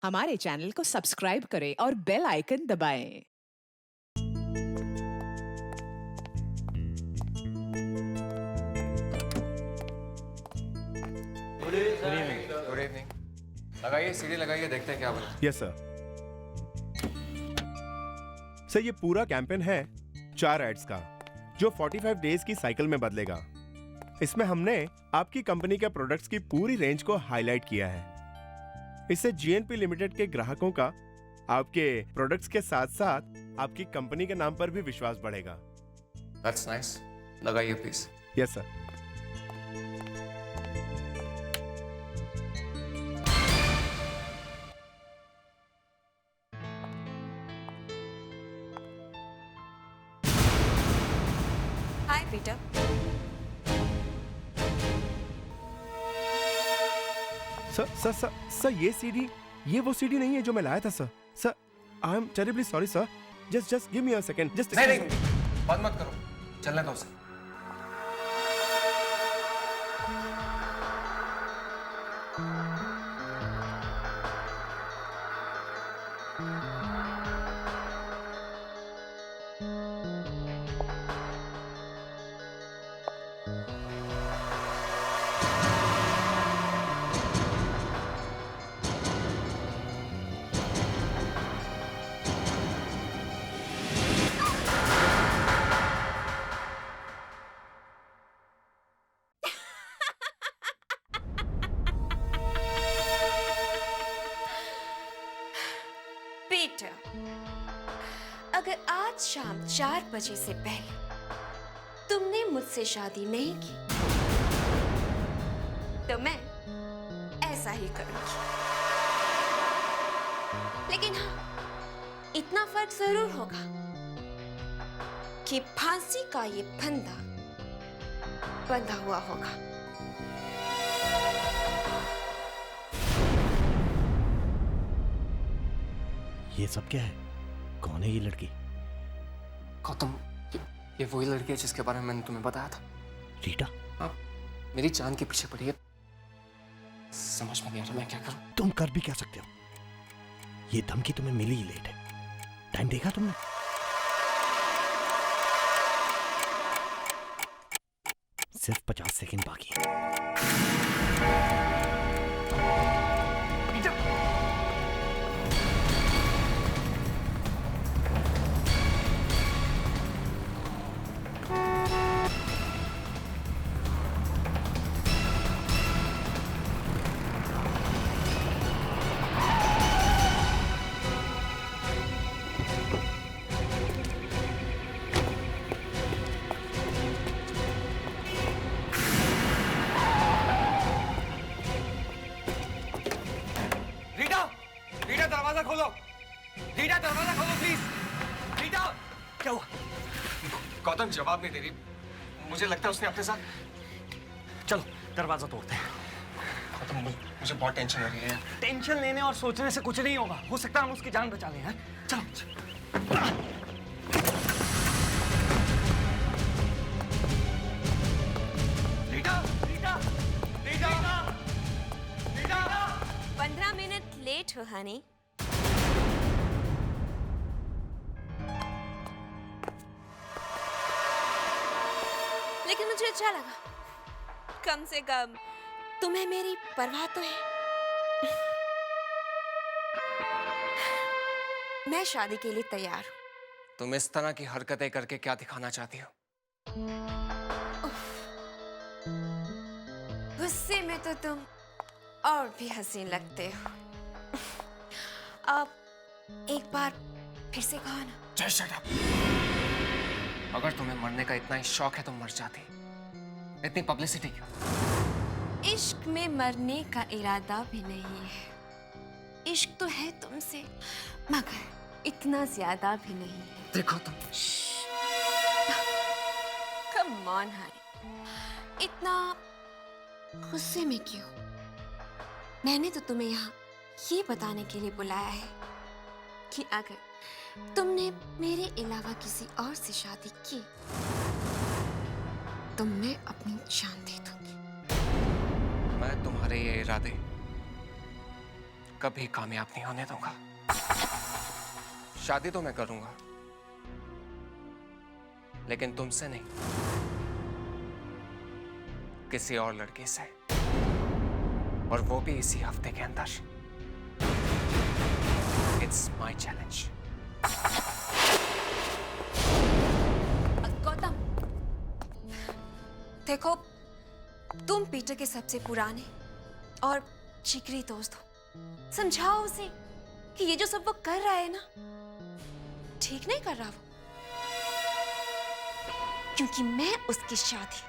हमारे चैनल को सब्सक्राइब करें और बेल आइकन दबाएं। Good evening. लगाइए सीढ़ी लगाइए, देखते हैं क्या बना। Yes sir. सर ये पूरा कैंपेन है 4 एड्स का, जो 45 डेज की साइकिल में बदलेगा। इसमें हमने आपकी कंपनी के प्रोडक्ट्स की पूरी रेंज को हाईलाइट किया है। इससे जीएनपी लिमिटेड के ग्राहकों का आपके प्रोडक्ट्स के साथ साथ आपकी कंपनी के नाम पर भी विश्वास बढ़ेगा। That's nice. लगाइए please. Yes sir. Hi Peter. Sir sir sir sir ये सीडी, ये वो सीडी नहीं है जो मैं लाया था sir. Sir I am terribly sorry sir. Just give me a second. Just नहीं बंद मत करो, चलने दो उसे। पीटर, अगर आज शाम 4 बजे से पहले तुमने मुझसे शादी नहीं की तो मैं ऐसा ही करूंगी। लेकिन हाँ, इतना फर्क जरूर होगा कि फांसी का ये फंदा बंधा हुआ होगा। ये सब क्या है? कौन है ये लड़की? गौतम, ये वही लड़की है जिसके बारे में मैंने तुम्हें बताया था। रीटा? आप मेरी जान के पीछे पड़ी है। समझ में नहीं आ रहा मैं क्या करूं। तुम कर भी क्या सकते हो? ये धमकी तुम्हें मिली ही लेट है। टाइम देखा तुमने? सिर्फ 50 सेकंड बाकी है। रीटा, रीटा दरवाजा खोलो। रीटा दरवाजा खोलो प्लीज। रीटा, क्या हुआ? गौतम जवाब नहीं दे रही। मुझे लगता है उसने अपने साथ। चलो दरवाजा तोड़ते हैं। गौतम, मुझे बहुत टेंशन हो रही है। टेंशन लेने और सोचने से कुछ नहीं होगा। हो सकता है हम उसकी जान बचा लें। हैं? चलो। रीटा, रीटा, रीटा, रीटा। 15 मिनट लेट हो हनी। लेकिन मुझे अच्छा लगा। कम से कम तुम्हें मेरी परवाह तो है। मैं शादी के लिए तैयार हूं। तुम इस तरह की हरकतें करके क्या दिखाना चाहती हो? गुस्से में तो तुम और भी हसीन लगते हो। अब एक बार फिर से कहो ना। Just shut up। अगर तुम्हें मरने का इतना ही शौक है तो मर जाती। इतनी पब्लिसिटी क्यों? इश्क में मरने का इरादा भी नहीं है। इश्क तो है तुमसे, मगर इतना ज्यादा भी नहीं है। देखो तुम। कम ऑन हनी, इतना गुस्से में क्यों? मैंने तो तुम्हें यहाँ ये बताने के लिए बुलाया है कि अगर तुमने मेरे अलावा किसी और से शादी की तो मैं अपनी जान दे दूंगी। मैं तुम्हारे ये इरादे कभी कामयाब नहीं होने दूंगा। शादी तो मैं करूंगा, लेकिन तुमसे नहीं, किसी और लड़की से, और वो भी इसी हफ्ते के अंदर। It's my challenge. गौतम, देखो, तुम पीटर के सबसे पुराने और जिगरी दोस्त हो। समझाओ उसे कि ये जो सब वो कर रहा है ना, ठीक नहीं कर रहा वो। क्योंकि मैं उसकी शादी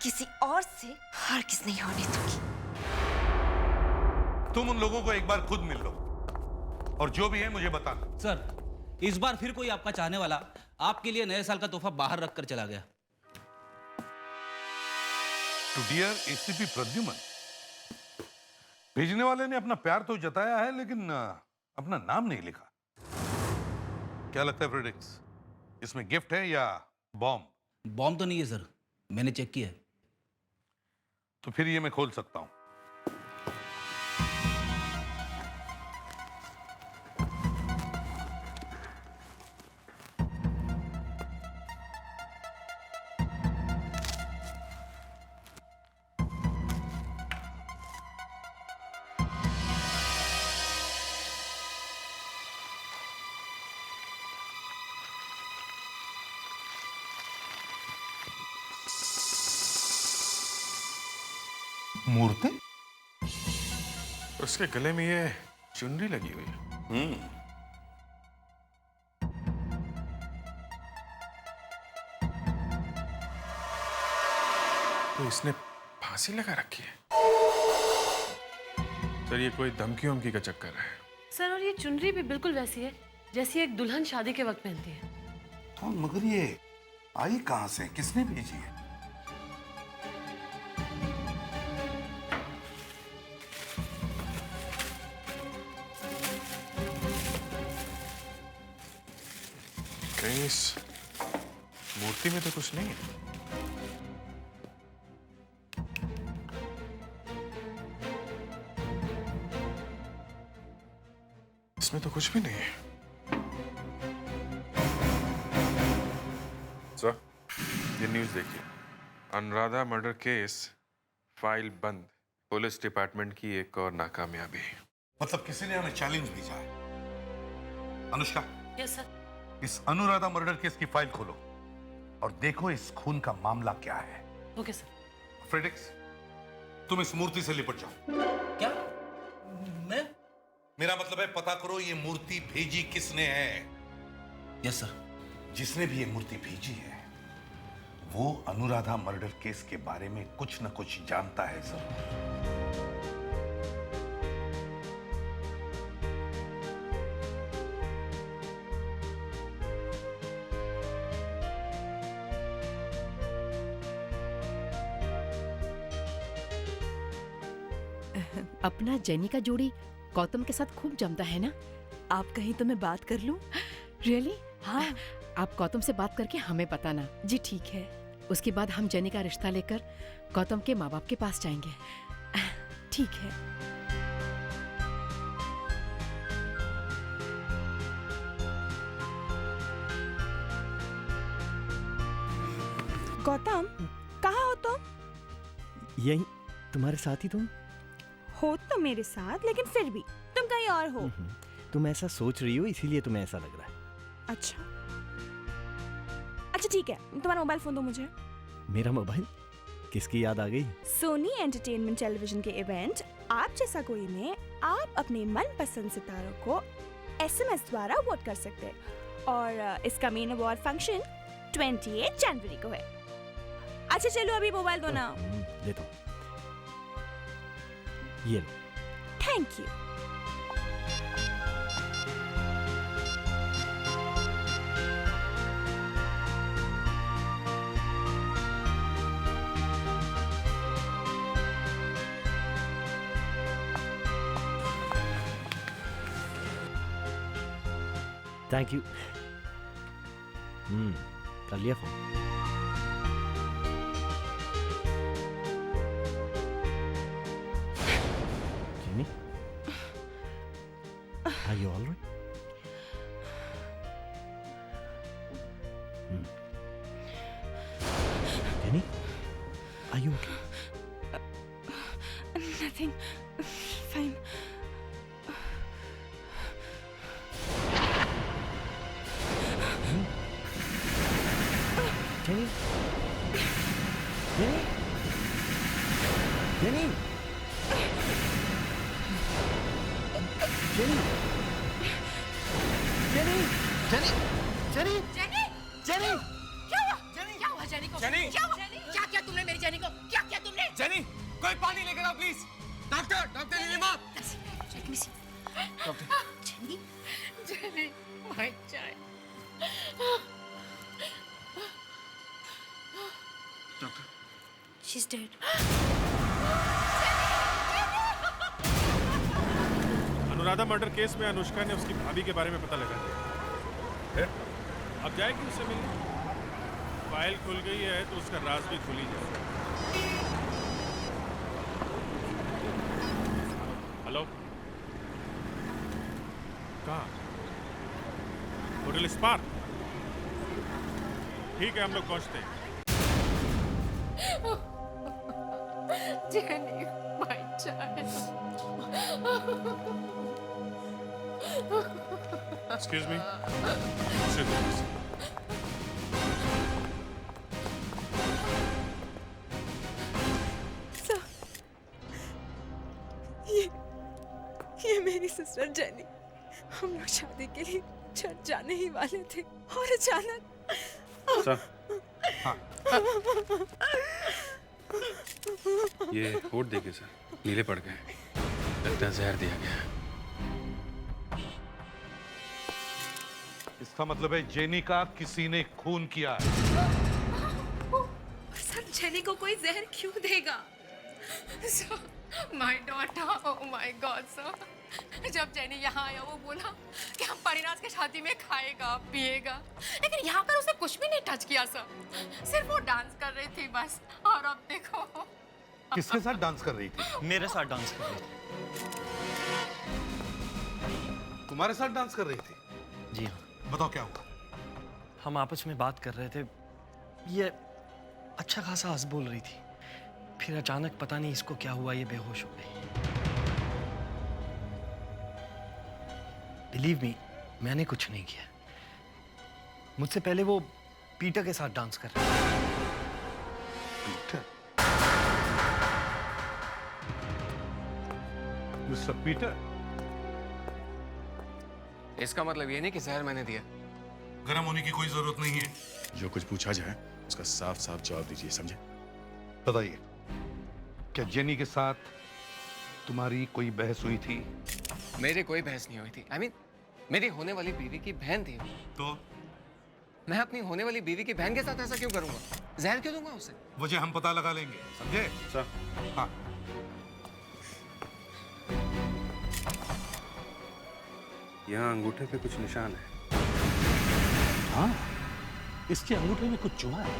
किसी और से हरगिज़ नहीं होने दूंगी। तुम उन लोगों को एक बार खुद मिल लो और जो भी है मुझे बताना। सर, इस बार फिर कोई आपका चाहने वाला आपके लिए नए साल का तोहफा बाहर रखकर चला गया। टू डियर एसीपी प्रद्युमन, भेजने वाले ने अपना प्यार तो जताया है, लेकिन अपना नाम नहीं लिखा। क्या लगता है फ्रेडिक्स, इसमें गिफ्ट है या बॉम्ब? बॉम्ब तो नहीं है सर, मैंने चेक किया है। तो फिर ये मैं खोल सकता हूं। मूर्ति? उसके गले में ये चुनरी लगी हुई है। तो इसने फांसी लगा रखी है। सर, ये कोई धमकी वमकी का चक्कर है। सर, और ये चुनरी भी बिल्कुल वैसी है जैसी एक दुल्हन शादी के वक्त पहनती है। तो मगर ये आई कहां से, किसने भेजी है? कहीं इस मूर्ति में तो कुछ नहीं है। इसमें तो कुछ भी नहीं है। सर, ये न्यूज़ देखिए। अनुराधा मर्डर केस फाइल बंद। पुलिस डिपार्टमेंट की एक और नाकामयाबी। मतलब किसी ने हमें चैलेंज भेजा है। Anushka, yes sir. इस अनुराधा मर्डर केस की फाइल खोलो और देखो इस खून का मामला क्या है। Okay sir. फ्रेडिक्स, तुम इस मूर्ति से लिपट जाओ। क्या? मैं? मेरा मतलब है पता करो ये मूर्ति भेजी किसने है। Yes sir. जिसने भी ये मूर्ति भेजी है वो अनुराधा मर्डर केस के बारे में कुछ न कुछ जानता है जरूर। अपना जेनी का जोड़ी गौतम के साथ खूब जमता है ना। आप कहीं तो मैं बात कर लूं? रियली? हाँ। आप गौतम से बात करके हमें बताना। जी ठीक है। उसके बाद हम जेनी का रिश्ता लेकर गौतम के माँ बाप के पास जाएंगे। ठीक है। गौतम, कहाँ हो तुम? यही तुम्हारे साथ ही। तुम हो तो मेरे साथ, लेकिन फिर भी तुम कहीं और हो। तुम ऐसा सोच रही हो इसीलिए तुम्हें ऐसा लग रहा है। अच्छा ठीक है, तुम्हारा मोबाइल फोन दो मुझे। मेरा मोबाइल? किसकी याद आ गई? सोनी एंटरटेनमेंट टेलीविजन के इवेंट आप जैसा कोई में आप अपने मनपसंद सितारों को SMS द्वारा वोट कर सकते हैं और इसका मेन अवार्ड फंक्शन 28 जनवरी को है। अच्छा चलो अभी मोबाइल दो ना। देता हूँ, ये लो। Thank you. Thank you. कर लिया phone. Are you all right? Jenny, are you okay? Nothing. Fine. Jenny? Jenny? Jenny? Jenny? Jenny? Jenny? Jenny? Jenny Jenny? क्या हुआ क्या हुआ जेनी को जेनी! क्या हुआ क्या किया तुमने मेरी जेनी को क्या किया तुमने जेनी कोई पानी लेकर आओ please. Doctor doctor Nilima. Let me see. Doctor Jenny Jenny my child. Doctor She's dead. Anuradha murder case में अनुष्का ने उसकी भाभी के बारे में पता लगा दिया। अब जाएगी उससे मिलने। फाइल खुल गई है तो उसका राज भी खुल ही जाएगा। हेलो, कहाँ? Hotel spark. ठीक है, हम लोग पहुंचते हैं। Jenny, my child. Excuse me. Sit down. Sir, ये मेरी सिस्टर जेनी। हम लोग शादी के लिए चर्च जाने ही वाले थे और अचानक सर, हाँ। ये होठ देखिए सर, नीले पड़ गए। लगता है जहर दिया गया है। इसका मतलब है जेनी का किसी ने खून किया है। सर जेनी को कोई जहर क्यों देगा? Sir, my daughter, oh my God, sir. जब जेनी यहाँ आया वो बोला कि हम परिणाज के शादी में खाएगा पिएगा, लेकिन यहाँ पर उसने कुछ भी नहीं टच किया सर। सिर्फ वो डांस कर रही थी बस। और अब देखो। किसके साथ डांस कर रही थी? मेरे साथ डांस कर रही थी। तुम्हारे साथ डांस कर रही थी? जी हाँ। बताओ क्या हुआ? हम आपस में बात कर रहे थे। ये अच्छा खासा हंस बोल रही थी। फिर अचानक पता नहीं इसको क्या हुआ, ये बेहोश हो गई। बिलीव मी, मैंने कुछ नहीं किया। मुझसे पहले वो पीटर के साथ डांस कर रही थी। पीटर? Mister Peter? इसका मतलब ये नहीं कि जहर मैंने दिया। गर्म होने की कोई जरूरत नहीं है। जो कुछ पूछा जाए उसका साफ साफ जवाब दीजिए, समझे? बताइए, क्या जेनी के साथ तुम्हारी कोई बहस हुई थी? मेरी कोई बहस नहीं हुई थी। I mean, मेरी होने वाली बीवी की बहन थी। तो मैं अपनी होने वाली बीवी की बहन के साथ ऐसा क्यों करूंगा? जहर क्यों दूंगा उसे? वजह हम पता लगा लेंगे, समझे? सर, हाँ। यहाँ अंगूठे पे कुछ निशान है। हाँ, इसके अंगूठे में कुछ चुभा है,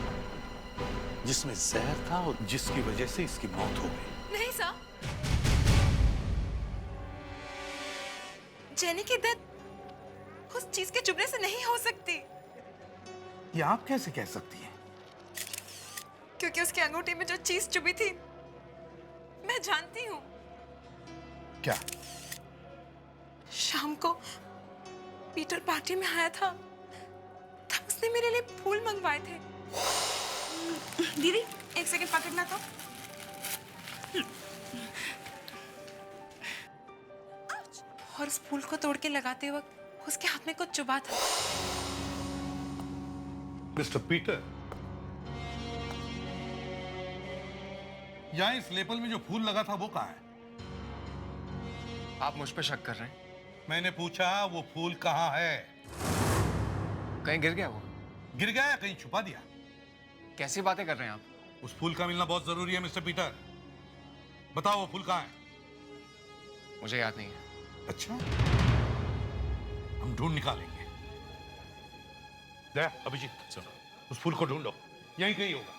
जिसमें जहर था और जिसकी वजह से इसकी मौत हो गई। नहीं सर, जेनी की डेथ उस चीज के चुभने से नहीं हो सकती। ये आप कैसे कह सकती हैं? क्योंकि उसके अंगूठे में जो चीज चुभी थी मैं जानती हूँ। क्या? शाम को पीटर पार्टी में आया था, तब उसने मेरे लिए फूल मंगवाए थे। दीदी एक सेकंड पकड़ना तो। और उस फूल को तोड़ के लगाते वक्त उसके हाथ में कुछ चुभा था। मिस्टर पीटर, यहाँ इस लेपल में जो फूल लगा था वो कहाँ है? आप मुझ पे शक कर रहे हैं? मैंने पूछा वो फूल कहाँ है? कहीं गिर गया वो? गिर गया या कहीं छुपा दिया? कैसी बातें कर रहे हैं आप? उस फूल का मिलना बहुत जरूरी है मिस्टर पीटर। बताओ वो फूल कहाँ है? मुझे याद नहीं है। अच्छा, हम ढूंढ निकालेंगे। दया, अभिजीत, उस फूल को ढूंढो, यहीं कहीं होगा।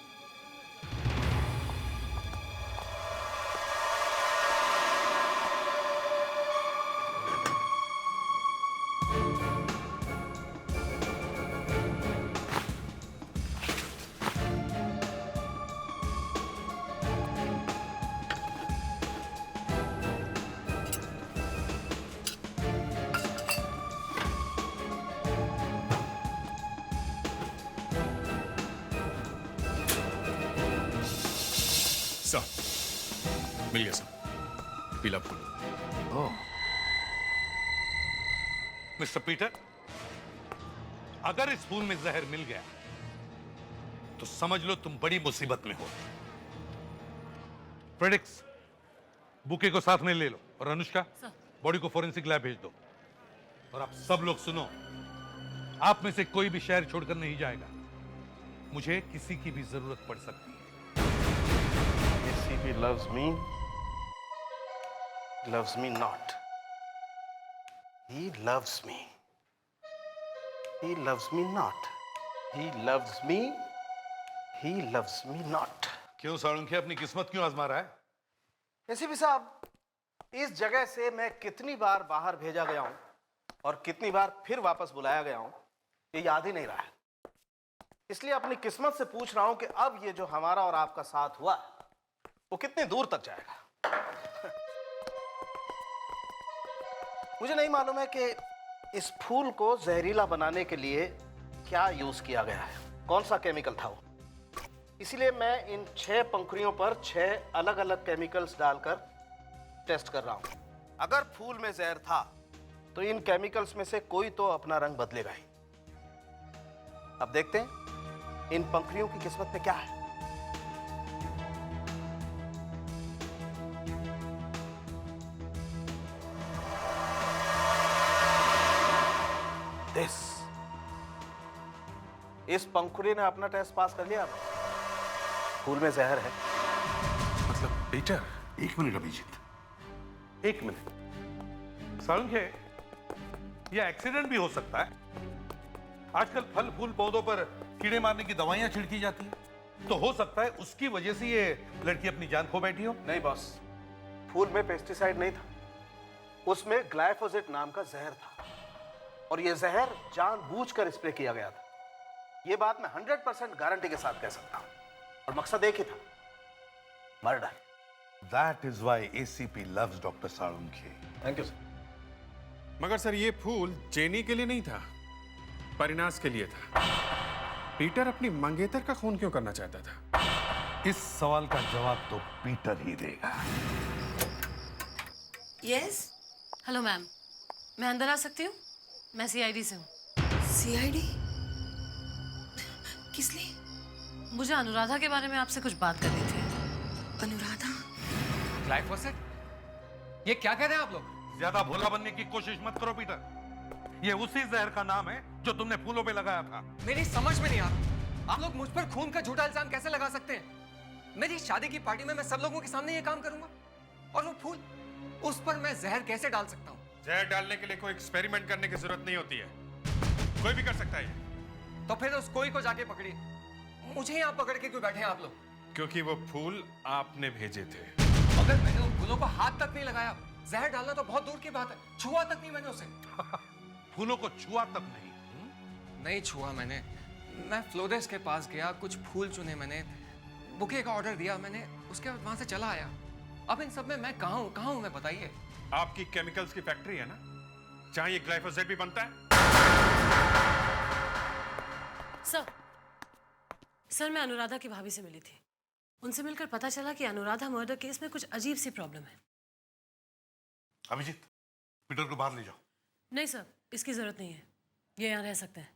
मिल गया सर, पीला फूल। ओह, मिस्टर पीटर, अगर इस फूल में जहर मिल गया तो समझ लो तुम बड़ी मुसीबत में हो। फ्रेडिक्स, बुके को साथ में ले लो और अनुष्का बॉडी को फोरेंसिक लैब भेज दो। और आप सब लोग सुनो, आप में से कोई भी शहर छोड़कर नहीं जाएगा। मुझे किसी की भी जरूरत पड़ सकती है। ACP loves me not. He loves me. He loves me not. He loves me. He loves me not. क्यों साळुंखे, अपनी किस्मत क्यों आजमा रहा है? एसीपी साहब, इस जगह से मैं कितनी बार बाहर भेजा गया हूं और कितनी बार फिर वापस बुलाया गया हूं, ये याद ही नहीं रहा है। इसलिए अपनी किस्मत से पूछ रहा हूं कि अब ये जो हमारा और आपका साथ हुआ वो कितनी दूर तक जाएगा। मुझे नहीं मालूम है कि इस फूल को जहरीला बनाने के लिए क्या यूज किया गया है, कौन सा केमिकल था वो। इसीलिए मैं इन 6 पंखुड़ियों पर 6 अलग अलग केमिकल्स डालकर टेस्ट कर रहा हूं। अगर फूल में जहर था तो इन केमिकल्स में से कोई तो अपना रंग बदलेगा ही। अब देखते हैं इन पंखुड़ियों की किस्मत में क्या है। इस पंखुड़ी ने अपना टेस्ट पास कर लिया। फूल में जहर है। मतलब पीटर, एक मिनट अभिजीत, एक मिनट। साळुंखे, यह एक्सीडेंट भी हो सकता है। आजकल फल फूल पौधों पर कीड़े मारने की दवाइयां छिड़की जाती है, तो हो सकता है उसकी वजह से ये लड़की अपनी जान खो बैठी हो। नहीं बॉस, फूल में पेस्टिसाइड नहीं था, उसमें ग्लाइफोसेट नाम का जहर था और यह जहर जानबूझकर स्प्रे किया गया था। यह बात मैं 100% गारंटी के साथ कह सकता हूं। और मकसद एक ही था, murder. That is why ACP loves Dr. Salunkhe. Thank you sir. मगर सर ये फूल जेनी के लिए नहीं था, परिनाश के लिए था। पीटर अपनी मंगेतर का खून क्यों करना चाहता था? इस सवाल का जवाब तो पीटर ही देगा। यस। हेलो मैम, मैं अंदर आ सकती हूँ? मैं CID से हूँ। CID? किस लिए? मुझे अनुराधा के बारे में आपसे कुछ बात करनी थी। अनुराधा? ग्लाइफोसेट? ये क्या कह रहे हैं आप लोग? ज्यादा भोला बनने की कोशिश मत करो पीटर। ये उसी जहर का नाम है जो तुमने फूलों पे लगाया था। मेरी समझ में नहीं आ रहा, आप लोग मुझ पर खून का झूठा इल्जाम कैसे लगा सकते हैं? मेरी शादी की पार्टी में मैं सब लोगों के सामने ये काम करूंगा, और वो फूल, उस पर मैं जहर कैसे डाल सकता हूँ? जहर डालने के लिए कोई एक्सपेरिमेंट करने की जरूरत नहीं होती है, कोई भी कर सकता है। तो फिर उस कोई को जाके पकड़िए। मुझे यहाँ पकड़ के क्यों बैठे हैं आप लोग? क्योंकि वो फूल आपने भेजे थे। अगर मैंने उन फूलों को हाथ तक नहीं लगाया, जहर डालना तो बहुत दूर की बात है, छुआ तक नहीं मैंने उसे। फूलों को छुआ तक नहीं? नहीं छुआ मैंने। मैं फ्लोरिस्ट के पास गया, कुछ फूल चुने मैंने, बुके का ऑर्डर दिया मैंने, उसके बाद वहां से चला आया। अब इन सब में मैं कहाँ हूँ मैं बताइए? आपकी केमिकल्स की फैक्ट्री है ना, जहां ये ग्लाइफोसेट भी बनता है। सर, मैं अनुराधा की भाभी से मिली थी। उनसे मिलकर पता चला कि अनुराधा मर्डर केस में कुछ अजीब सी प्रॉब्लम है। अभिजीत, पीटर को बाहर ले जाओ। नहीं सर, इसकी जरूरत नहीं है, ये यहाँ रह सकते हैं।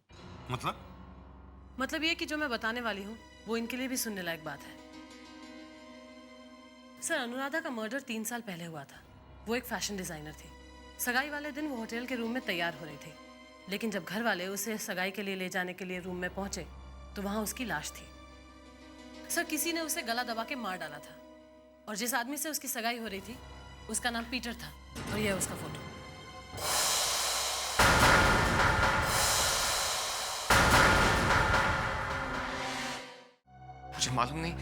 मतलब ये कि जो मैं बताने वाली हूँ वो इनके लिए भी सुनने लायक बात है। सर, अनुराधा का मर्डर 3 साल पहले हुआ था। वो एक फैशन डिजाइनर थी। सगाई वाले दिन वो होटल के रूम में तैयार हो रही थी, लेकिन जब घर वाले उसे सगाई के लिए ले जाने के लिए रूम में पहुंचे तो वहां उसकी लाश थी। सर, किसी ने उसे गला दबा के मार डाला था, और जिस आदमी से उसकी सगाई हो रही थी उसका नाम पीटर था, और यह उसका फोटो। मुझे मालूम नहीं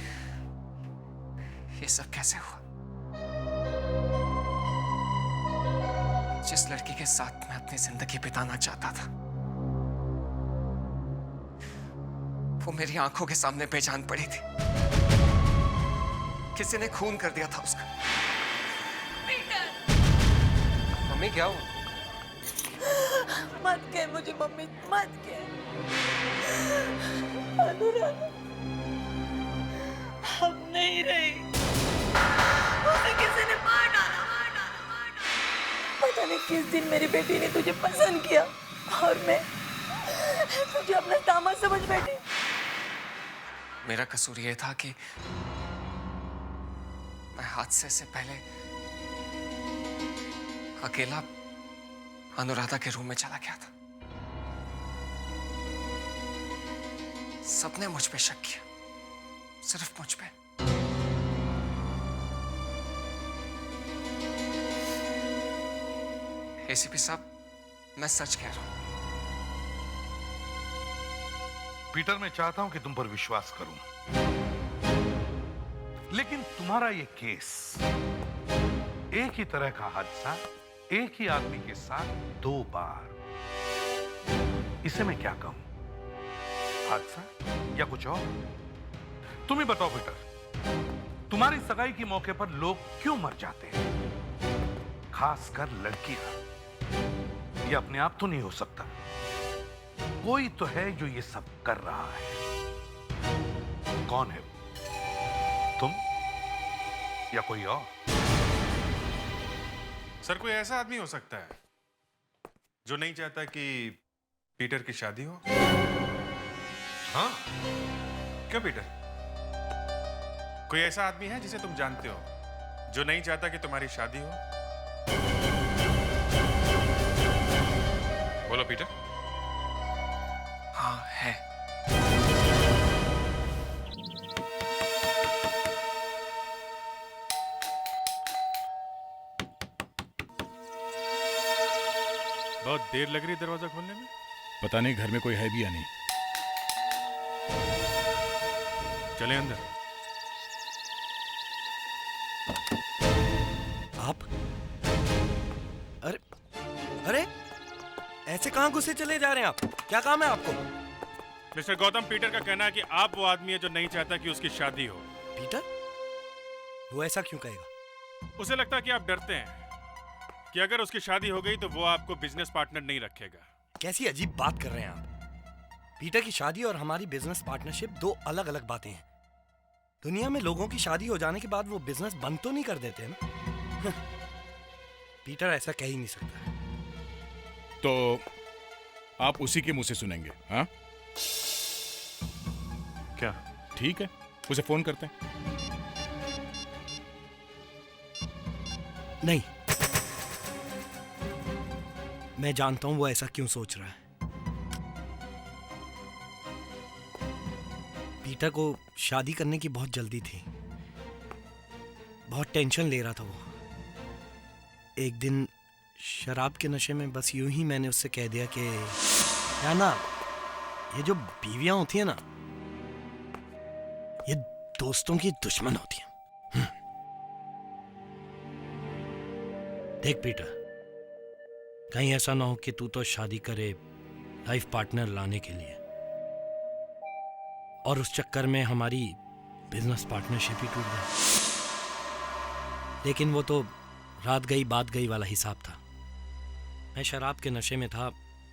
ये सब कैसे हुआ। जिस लड़की के साथ मैं अपनी जिंदगी बिताना चाहता था, वो मेरी आंखों के सामने बेजान पड़ी थी। किसी ने खून कर दिया था उसका। मम्मी क्या हुआ? मत कह मुझे मम्मी, मत कह। अनुराधा अब नहीं रही, उसे किसी ने मार डाला, मार डाला, मार डाला। पता नहीं किस दिन मेरी बेटी ने तुझे पसंद किया और मैं तुझे अपना दामाद समझ बैठी। मेरा कसूर ये था कि मैं हादसे से पहले अकेला अनुराधा के रूम में चला गया था। सबने मुझ पे शक किया, सिर्फ मुझ पे। एसीपी साहब, मैं सच कह रहा हूं। पीटर, मैं चाहता हूं कि तुम पर विश्वास करूं, लेकिन तुम्हारा ये केस, एक ही तरह का हादसा एक ही आदमी के साथ 2 बार, इसे मैं क्या कहूं? हादसा या कुछ और? तुम ही बताओ पीटर, तुम्हारी सगाई के मौके पर लोग क्यों मर जाते हैं, खासकर लड़कियां? ये अपने आप तो नहीं हो सकता, कोई तो है जो ये सब कर रहा है। कौन है? तुम या कोई और? सर, कोई ऐसा आदमी हो सकता है जो नहीं चाहता कि पीटर की शादी हो। हाँ? क्यों पीटर? कोई ऐसा आदमी है जिसे तुम जानते हो जो नहीं चाहता कि तुम्हारी शादी हो? बोलो पीटर। हाँ, है। बहुत देर लग रही है दरवाजा खोलने में। पता नहीं घर में कोई है भी या नहीं। चले अंदर। आप? अरे अरे, ऐसे कहां घुसे चले जा रहे हैं आप? क्या काम है आपको? मिस्टर गौतम, पीटर का कहना है कि आप वो आदमी है जो नहीं चाहता कि उसकी शादी हो। पीटर? वो ऐसा क्यों कहेगा? उसे लगता है कि आप डरते हैं कि अगर उसकी शादी हो गई तो वो आपको बिजनेस पार्टनर नहीं रखेगा। कैसी अजीब बात कर रहे हैं आप? पीटर की शादी और हमारी बिजनेस पार्टनरशिप 2 अलग अलग बातें हैं। दुनिया में लोगों की शादी हो जाने के बाद वो बिजनेस बंद तो नहीं कर देते ना। पीटर ऐसा कह ही नहीं सकता। तो आप उसी के मुंह से सुनेंगे? हाँ, क्या? ठीक है, उसे फोन करते हैं। नहीं, मैं जानता हूं वो ऐसा क्यों सोच रहा है। पीटर को शादी करने की बहुत जल्दी थी, बहुत टेंशन ले रहा था वो। एक दिन शराब के नशे में बस यूं ही मैंने उससे कह दिया कि या ना, ये जो बीवियां होती हैं ना, ये दोस्तों की दुश्मन होती हैं। देख पीटर, कहीं ऐसा ना हो कि तू तो शादी करे लाइफ पार्टनर लाने के लिए और उस चक्कर में हमारी बिजनेस पार्टनरशिप ही टूट गई। लेकिन वो तो रात गई बात गई वाला हिसाब था। मैं शराब के नशे में था,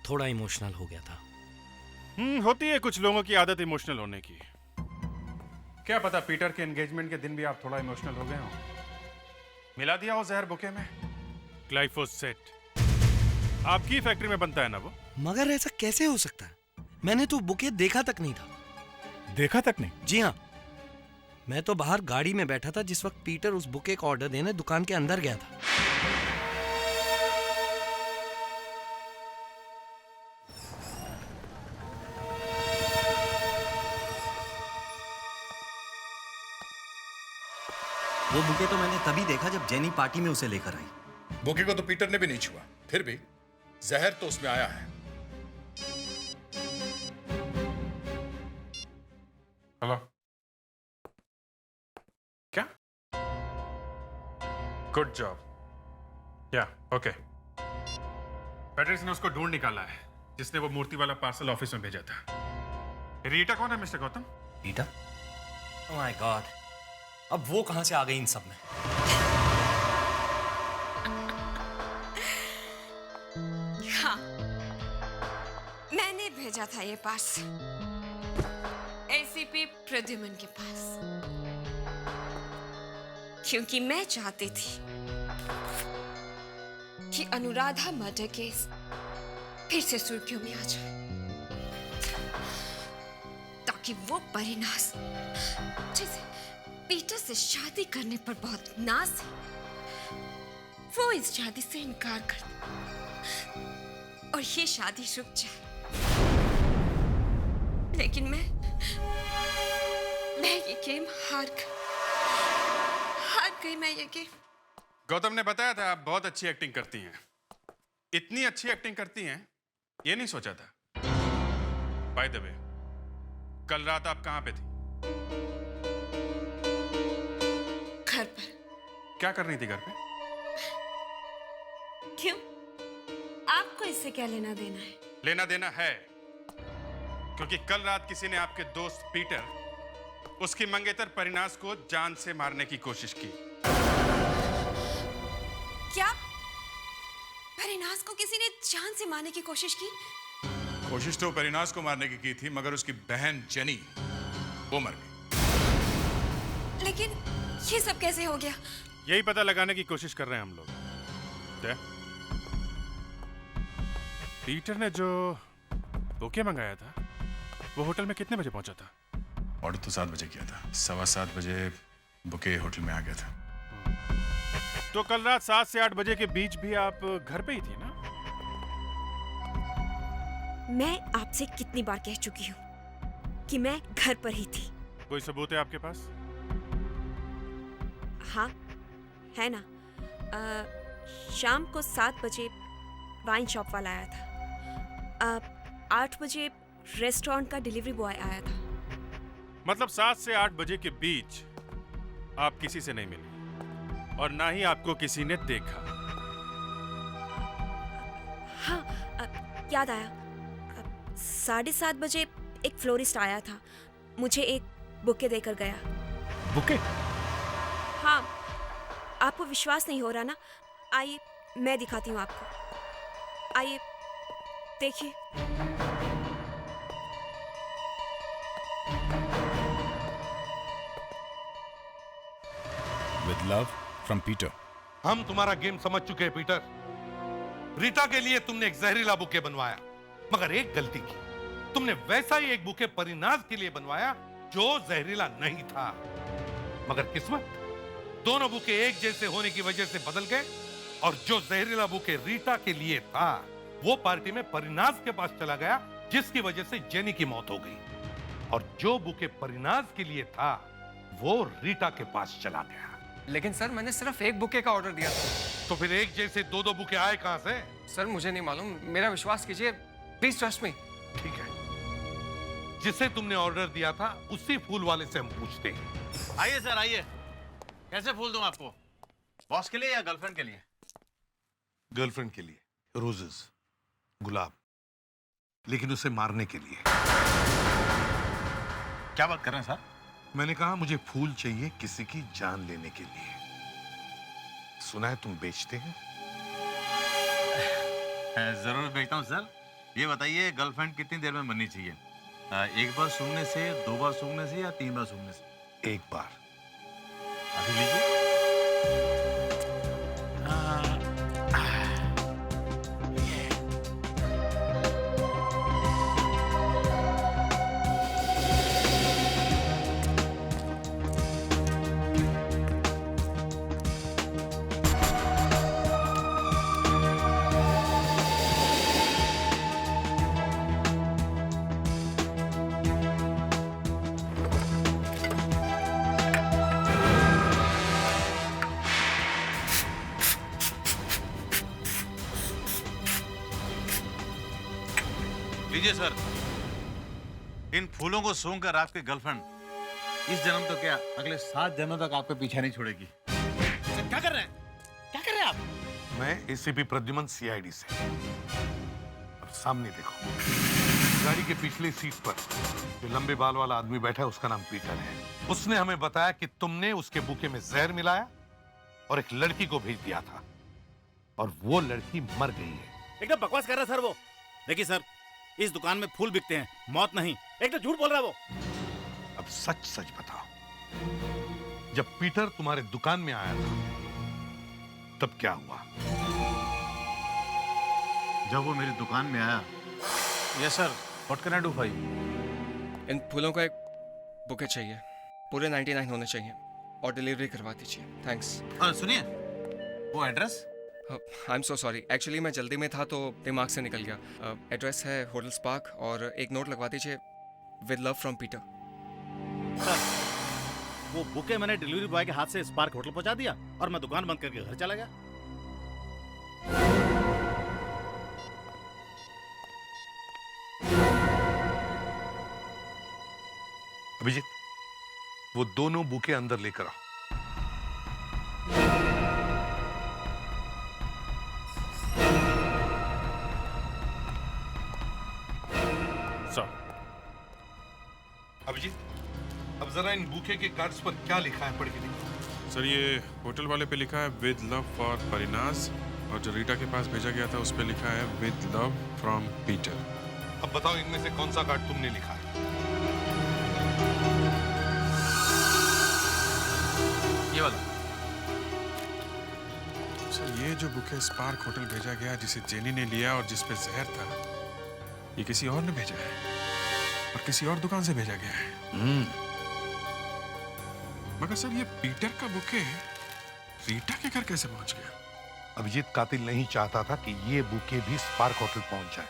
थोड़ा इमोशनल हो गया था। होती है कुछ लोगों की आदत इमोशनल होने की। क्या पता पीटर के एंगेजमेंट के दिन भी आप थोड़ा इमोशनल हो गए हो। मिला दिया हो जहर बुके में, ग्लाइफोसेट। आपकी फैक्ट्री में बनता है ना वो। मगर ऐसा कैसे हो सकता है? मैंने तो बुके देखा तक नहीं था। देखा तक नहीं? जी हाँ, मैं तो बाहर गाड़ी में बैठा था जिस वक्त पीटर उस बुके का ऑर्डर देने दुकान के अंदर गया था। वो बुके तो मैंने तभी देखा जब जेनी पार्टी में उसे लेकर आई। बुके को तो पीटर ने भी नहीं छुआ, फिर भी जहर तो उसमें आया है। हेलो, क्या? Good job. या ओके। फ्रेडरिक्स ने उसको ढूंढ निकाला है, जिसने वो मूर्ति वाला पार्सल ऑफिस में भेजा था। रीटा कौन है mister Gautam? Rita? Oh my God, अब वो कहां से आ गई इन सब में? हाँ, मैंने भेजा था ये पार्सल एसीपी प्रद्युमन के पास, क्योंकि मैं चाहती थी कि अनुराधा मर्डर केस फिर से सुर्खियों में आ जाए, ताकि वो परिनास जिसे पीटर से शादी करने पर बहुत नाज है, वो इस शादी से इनकार कर दे और ये शादी रुक जाए। लेकिन मैं ये गेम हार गई मैं ये गेम। गौतम ने बताया था आप बहुत अच्छी एक्टिंग करती हैं। इतनी अच्छी एक्टिंग करती हैं ये नहीं सोचा था। बाय द वे, कल रात आप कहां पे थी? घर पर। क्या कर रही थी घर पे? क्यों? आपको इससे क्या लेना देना है? लेना देना है, क्योंकि कल रात किसी ने आपके दोस्त पीटर उसकी मंगेतर परिनास को जान से मारने की कोशिश की। क्या? परिनास को किसी ने जान से मारने की कोशिश की? कोशिश तो परिनास को मारने की थी, मगर उसकी बहन जेनी वो मर गई। लेकिन ये सब कैसे हो गया? यही पता लगाने की कोशिश कर रहे हैं हम लोग। पीटर ने जो बुके मंगाया था वो होटल में कितने बजे पहुंचा था? ऑर्डर तो 7 बजे किया था, 7:15 बजे बुके होटल में आ गया था। तो कल रात 7 से 8 बजे के बीच भी आप घर पे ही थी ना? मैं आपसे कितनी बार कह चुकी हूँ कि मैं घर पर ही थी। कोई सबूत है आपके पास? हाँ, है ना। शाम को 7 बजे वाइन शॉप वाला आया था। 8 बजे रेस्टोरेंट का डिलीवरी बॉय आया था। मतलब 7 से 8 बजे के बीच आप किसी से नहीं मिली और ना ही आपको किसी ने देखा। हाँ, याद आया। 7:30 बजे एक फ्लोरिस्ट आया था, मुझे एक बुके देकर गया। बुके? हाँ, आपको विश्वास नहीं हो रहा ना? आइए मैं दिखाती हूँ आपको। आइए देखिए। With love from Peter. हम तुम्हारा गेम समझ चुके हैं पीटर। रीटा के लिए तुमने एक जहरीला बुके बनवाया, मगर एक गलती की। तुमने वैसा ही एक बुके परिनास के लिए बनवाया जो जहरीला नहीं था। मगर किस्मत, दोनों बुके एक जैसे होने की वजह से बदल गए और जो जहरीला बुके रीटा के लिए था वो पार्टी में परिनास के पास चला गया, जिसकी वजह से जेनी की मौत हो गई। और जो बुके परिनास के लिए था वो रीटा के पास चला गया। लेकिन सर, मैंने सिर्फ एक बुके का ऑर्डर दिया था। तो फिर एक जैसे दो बुके आए कहां से? सर मुझे नहीं मालूम, मेरा विश्वास कीजिए, प्लीज ट्रस्ट मी। ठीक है, जिसे तुमने ऑर्डर दिया था उसी फूल वाले से हम पूछते हैं। आइए सर, आइए। कैसे फूल दूं आपको? बॉस के लिए या गर्लफ्रेंड के लिए? गर्लफ्रेंड के लिए रोजेस, गुलाब, लेकिन उसे मारने के लिए। क्या बात कर रहे हैं सर? मैंने कहा मुझे फूल चाहिए किसी की जान लेने के लिए। सुना है तुम बेचते हैं? जरूर बेचता हूँ सर। ये बताइए, गर्लफ्रेंड कितनी देर में बननी चाहिए? एक बार सूंघने से, 2 बार सूंघने से या 3 बार सूंघने से? एक बार। अभी लीजिए। लीजिए सर। इन फूलों को सूंघ कर आपकी गर्लफ्रेंड इस जन्म तो क्या, अगले 7 जन्मों तक आपका पीछा नहीं छोड़ेगी। क्या कर रहे हैं? क्या कर रहे हैं आप? मैं एसीपी प्रद्युमन सीआईडी से। अब सामने देखो, गाड़ी के पिछली सीट पर जो लंबे बाल वाला आदमी बैठा है उसका नाम पीटर है। उसने हमें बताया कि तुमने उसके बुके में जहर मिलाया और एक लड़की को भेज दिया था और वो लड़की मर गई है। एकदम बकवास कर रहा है सर वो। देखिए सर, इस दुकान में फूल बिकते हैं, मौत नहीं। एकदम झूठ बोल रहा है वो। अब सच सच बताओ, जब पीटर तुम्हारे दुकान में आया था तब क्या हुआ? जब वो मेरी दुकान में आया। Yes sir, what can I do भाई? इन फूलों का एक बुके चाहिए, पूरे 99 होने चाहिए और डिलीवरी करवा दीजिए। थैंक्स। सुनिए, वो address? I am so sorry, actually मैं जल्दी में था तो दिमाग से निकल गया। एड्रेस है होटल स्पार्क और एक नोट लगवा दीजिए, with love from Peter. Sir, वो बुके मैंने डिलीवरी बॉय के हाथ से स्पार्क होटल पहुंचा दिया और मैं दुकान बंद करके घर चला गया। अभिजीत, वो दोनों बुके अंदर लेकर आओ। अभिजीत, अब जरा इन बुके के कार्ड्स पर क्या लिखा है पढ़ के देखो। सर, ये होटल वाले पे लिखा है विद लव फॉर परिनाज, और जो रीटा के पास भेजा गया था उस पे लिखा है विद लव फ्रॉम पीटर। अब बताओ इनमें से कौन सा कार्ड तुमने लिखा है? ये वाला। सर, ये जो बुके स्पार्क होटल भेजा गया जिसे जेनी ने लिया और जिस पे जहर था, ये किसी और ने भेजा है और किसी और दुकान से भेजा गया है। मगर सर, ये पीटर का बुके रीटा के घर कैसे पहुंच गया? अभिजीत, कातिल नहीं चाहता था कि ये बुके भी स्पार्क होटल पहुंच जाए,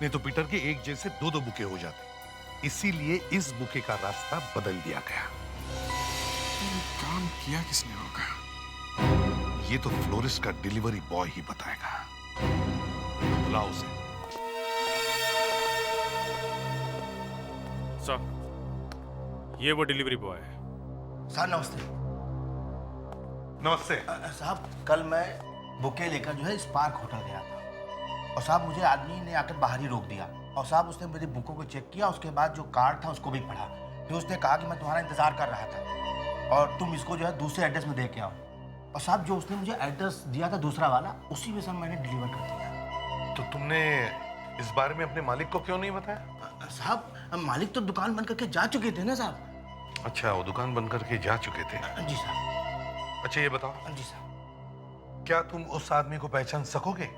नहीं तो पीटर के एक जैसे दो दो बुके हो जाते। इसीलिए इस बुके का रास्ता बदल दिया गया। काम किया किसने होगा? ये तो फ्लोरिस्ट का डिलीवरी बॉय ही बताएगा। बुलाओ उसे। सर, ये वो डिलीवरी बॉय है। सर नमस्ते। नमस्ते। साहब, कल मैं बुके लेकर जो है स्पार्क होटल गया था और साहब मुझे आदमी ने आकर बाहर ही रोक दिया और साहब उसने मेरी बुकों को चेक किया, उसके बाद जो कार्ड था उसको भी पढ़ा। फिर उसने कहा कि मैं तुम्हारा इंतजार कर रहा था और तुम इसको जो है दूसरे एड्रेस में दे के आओ। और साहब जो उसने मुझे एड्रेस दिया था दूसरा वाला, उसी में सर मैंने डिलीवर कर दिया। तो तुमने इस बारे में अपने मालिक को क्यों नहीं बताया? साहब, मालिक तो दुकान बंद करके जा चुके थे ना साहब। अच्छा, वो दुकान बंद करके जा चुके थे। जी साहब। अच्छा, ये बताओ। जी साहब। क्या तुम उस आदमी को पहचान सकोगे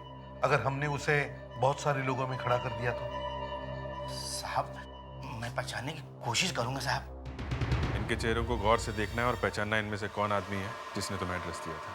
अगर हमने उसे बहुत सारे लोगों में खड़ा कर दिया तो? साहब, मैं पहचानने की कोशिश करूंगा साहब। इनके चेहरों को गौर से देखना है और पहचानना इनमें से कौन आदमी है जिसने तुम्हें एड्रेस दिया था।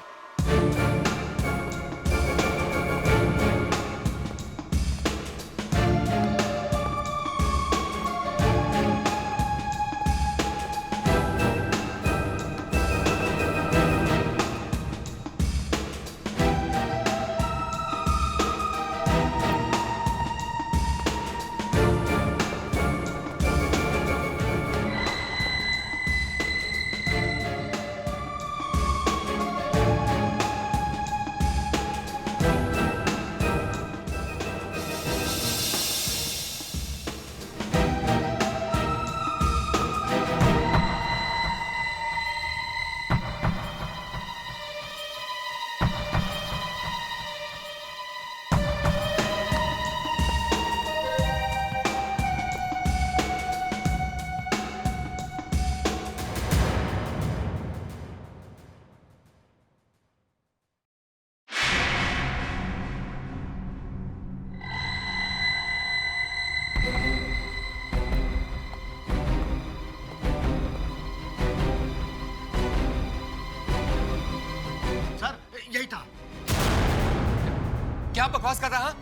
क्या बकवास कर रहा है?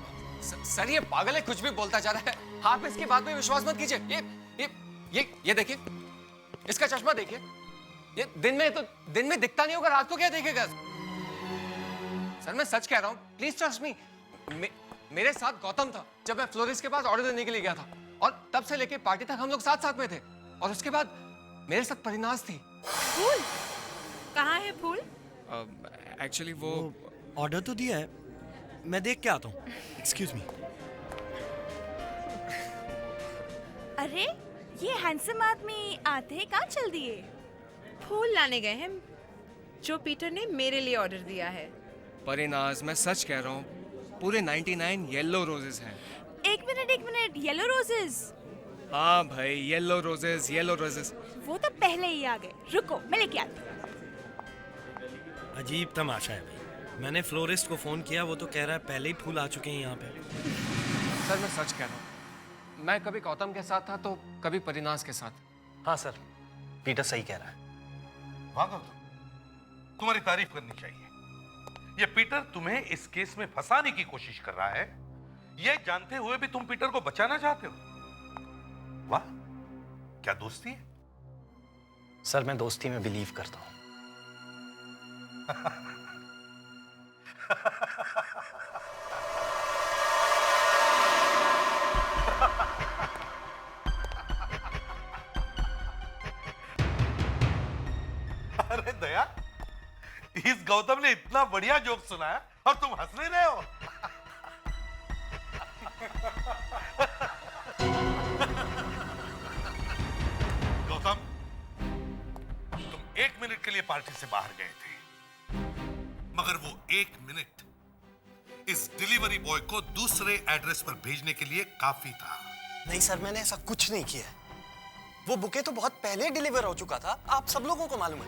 सर, ये पागल है, कुछ भी बोलता जा रहा है। आप इसकी बात पे विश्वास मत कीजिए। ये देखिए, इसका चश्मा देखिए। ये दिन में दिखता नहीं होगा, रात को क्या देखेगा? सर, मैं सच कह रहा हूँ, प्लीज ट्रस्ट मी। मेरे साथ गौतम था जब मैं फ्लोरिस्ट के पास ऑर्डर देने के लिए गया था, और तब से लेके पार्टी तक हम लोग साथ साथ में थे, और उसके बाद मेरे साथ परिनाज थी। फूल? कहाँ है फूल? एक्चुअली वो ऑर्डर तो दिया है, मैं देख के आता हूँ। Excuse me. अरे ये हैंडसम आदमी आते ही कहाँ चल दिए? फूल लाने गए हैं जो पीटर ने मेरे लिए ऑर्डर दिया है। परिनाज, मैं सच कह रहा हूँ, पूरे 99 येलो रोजेस हैं। एक मिनट, येलो रोजेस? हाँ भाई, येलो रोजेस। वो तो पहले ही आ गए, रुको मैं लेके आती हूँ। अजीब तमाशा है भाई। मैंने फ्लोरिस्ट को फोन किया, वो तो कह रहा है पहले ही फूल आ चुके हैं यहाँ पे। सर मैं सच कह रहा हूँ, मैं कभी गौतम के साथ था तो कभी परिनाज के साथ। हाँ सर, पीटर सही कह रहा है। वाह गौतम, तुम्हारी तारीफ करनी चाहिए। ये पीटर तुम्हें इस केस में फंसाने की कोशिश कर रहा है, ये जानते हुए भी तुम पीटर को बचाना चाहते हो। वाह, क्या दोस्ती है। सर मैं दोस्ती में बिलीव करता हूँ। अरे दया, इस गौतम ने इतना बढ़िया जोक सुनाया और तुम हंस नहीं रहे हो। गौतम, तुम 1 मिनट के लिए पार्टी से बाहर गए थे, मगर वो 1 मिनट इस डिलीवरी बॉय को दूसरे एड्रेस पर भेजने के लिए काफी था। नहीं सर, मैंने ऐसा कुछ नहीं किया। वो बुके तो बहुत पहले डिलीवर हो चुका था, आप सब लोगों को मालूम है।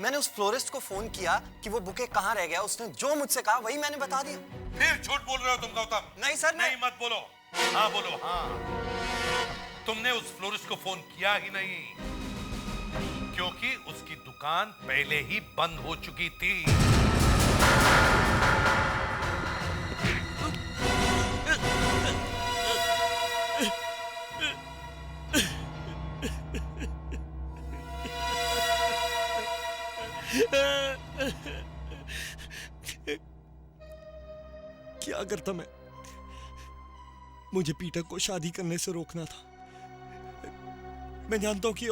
मैंने उस फ्लोरिस्ट को फोन किया कि वो बुके कहाँ रह गया, उसने जो मुझसे कहा वही मैंने बता दिया। फिर झूठ बोल रहे हो तुम गौतम। नहीं सर, नहीं मत बोलो। हाँ बोलो, हाँ। तुमने उस फ्लोरिस्ट को फोन किया ही नहीं, क्योंकि उसकी दुकान पहले ही बंद हो चुकी थी। क्या करता मैं? मुझे पीटर को शादी करने से रोकना था। मैं जानता हूं कि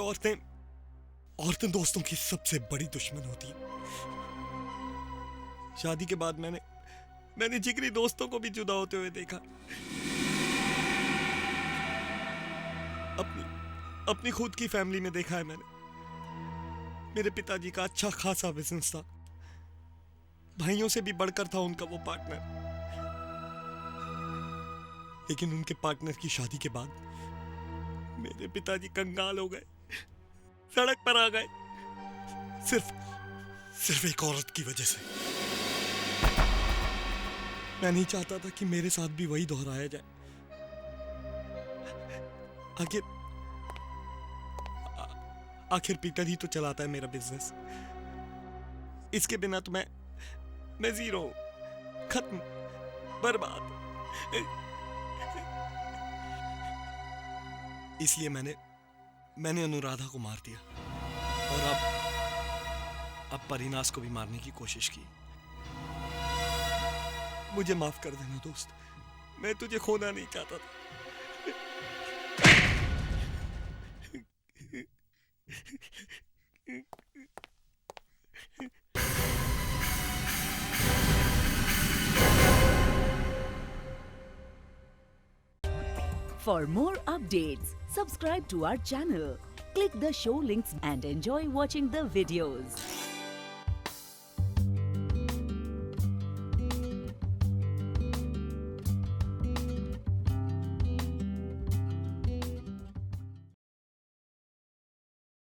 औरतें दोस्तों की सबसे बड़ी दुश्मन होती है। शादी के बाद मैंने जिगरी दोस्तों को भी जुदा होते हुए देखा। अपनी खुद की फैमिली में देखा है मैंने। मेरे पिताजी का अच्छा खासा बिजनेस था, भाइयों से भी बढ़कर था उनका वो पार्टनर। लेकिन उनके पार्टनर की शादी के बाद मेरे पिताजी कंगाल हो गए, सड़क पर आ गए, सिर्फ एक औरत की वजह से। मैं नहीं चाहता था कि मेरे साथ भी वही दोहराया जाए। आखिर पीटर ही तो चलाता है मेरा बिजनेस। इसके बिना तो मैं जीरो, खत्म, बर्बाद। इसलिए मैंने अनुराधा को मार दिया और अब परिनास को भी मारने की कोशिश की। मुझे माफ कर देना दोस्त, मैं तुझे खोना नहीं चाहता था। For more updates, subscribe to our channel, click the show links and enjoy watching the videos.